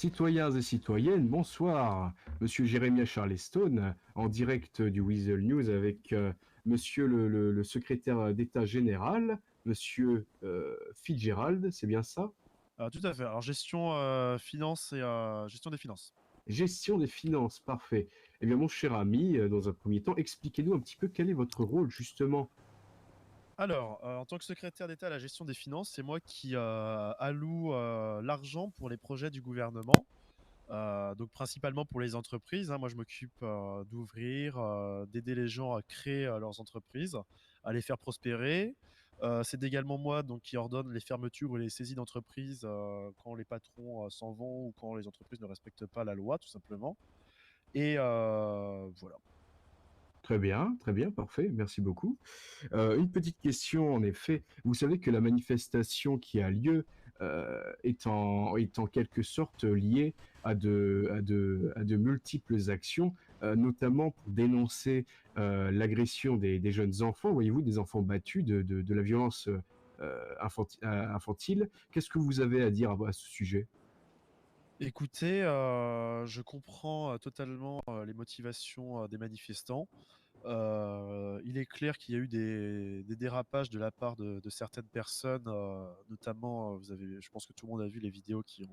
Citoyens et citoyennes, bonsoir. Monsieur Jérémia Charleston, en direct du Weasel News avec monsieur le secrétaire d'État général, monsieur Fitzgerald, c'est bien ça? Tout à fait. Alors gestion, finance et gestion des finances. Gestion des finances, parfait. Eh bien, mon cher ami, dans un premier temps, expliquez-nous un petit peu quel est votre rôle, justement. Alors, en tant que secrétaire d'État à la gestion des finances, c'est moi qui alloue l'argent pour les projets du gouvernement. Donc principalement pour les entreprises, hein. Moi, je m'occupe d'ouvrir, d'aider les gens à créer leurs entreprises, à les faire prospérer. C'est également moi donc qui ordonne les fermetures ou les saisies d'entreprises quand les patrons s'en vont ou quand les entreprises ne respectent pas la loi, tout simplement. Et voilà. Très bien, parfait, merci beaucoup. Une petite question, en effet. Vous savez que la manifestation qui a lieu est en quelque sorte liée à de multiples actions, notamment pour dénoncer l'agression des jeunes enfants, voyez-vous, des enfants battus, de la violence infantile. Qu'est-ce que vous avez à dire à ce sujet? Écoutez, je comprends totalement les motivations des manifestants. Il est clair qu'il y a eu des dérapages de la part de certaines personnes, notamment, je pense que tout le monde a vu les vidéos qui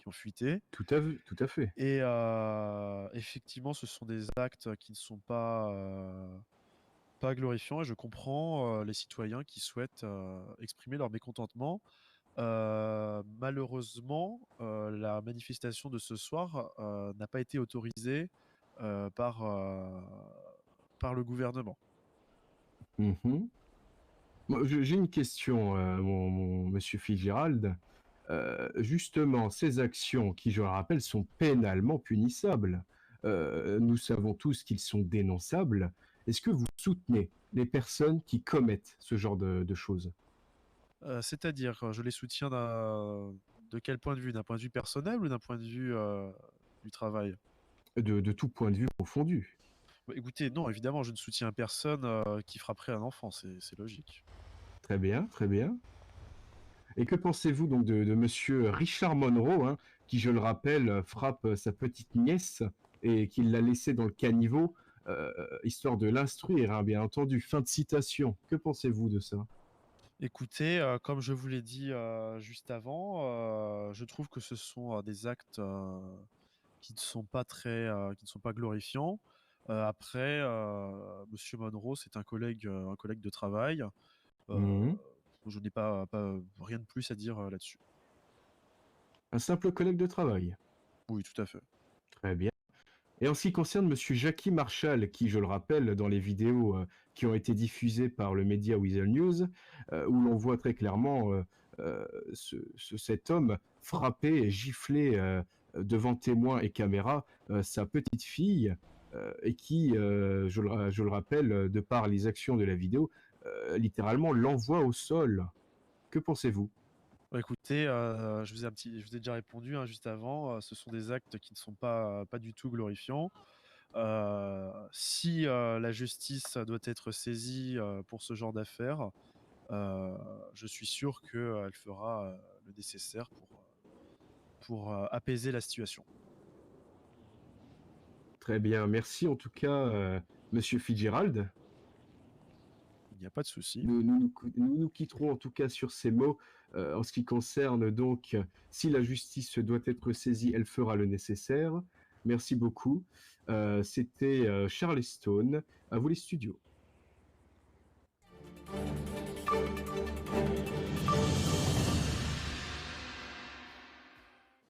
ont fuité. Tout à fait. Et effectivement, ce sont des actes qui ne sont pas glorifiants et je comprends les citoyens qui souhaitent exprimer leur mécontentement. Malheureusement, la manifestation de ce soir n'a pas été autorisée euh, par, euh, par le gouvernement. Mhm. Moi, j'ai une question, monsieur Fitzgerald. Justement, ces actions qui, je le rappelle, sont pénalement punissables, nous savons tous qu'ils sont dénonçables. Est-ce que vous soutenez les personnes qui commettent ce genre de choses? C'est-à-dire, je les soutiens de quel point de vue? D'un point de vue personnel ou d'un point de vue du travail? De tout point de vue confondu. Bah, écoutez, non, évidemment, je ne soutiens personne qui frapperait un enfant, c'est logique. Très bien, très bien. Et que pensez-vous donc de monsieur Richard Monroe, hein, qui, je le rappelle, frappe sa petite nièce et qui l'a laissée dans le caniveau, histoire de l'instruire, hein, bien entendu. Fin de citation. Que pensez-vous de ça? Écoutez, comme je vous l'ai dit juste avant, je trouve que ce sont des actes qui ne sont pas qui ne sont pas glorifiants. Après, Monsieur Monroe, c'est un collègue de travail. Euh, Mhm. je n'ai pas rien de plus à dire là-dessus. Un simple collègue de travail. Oui, tout à fait. Très bien. Et en ce qui concerne monsieur Jackie Marshall, qui, je le rappelle, dans les vidéos qui ont été diffusées par le média Weasel News, où l'on voit très clairement cet homme frapper et gifler devant témoins et caméras sa petite fille, et qui, je le rappelle, de par les actions de la vidéo, littéralement l'envoie au sol. Que pensez-vous? Bah, écoutez, je vous ai déjà répondu hein, juste avant. Ce sont des actes qui ne sont pas du tout glorifiants. Si la justice doit être saisie pour ce genre d'affaires, euh, je suis sûr qu'elle fera le nécessaire pour apaiser la situation. Très bien, merci en tout cas, monsieur Fitzgerald. Il n'y a pas de souci. Nous quitterons en tout cas sur ces mots en ce qui concerne donc si la justice doit être saisie, elle fera le nécessaire. Merci beaucoup. C'était Charles Stone. À vous les studios.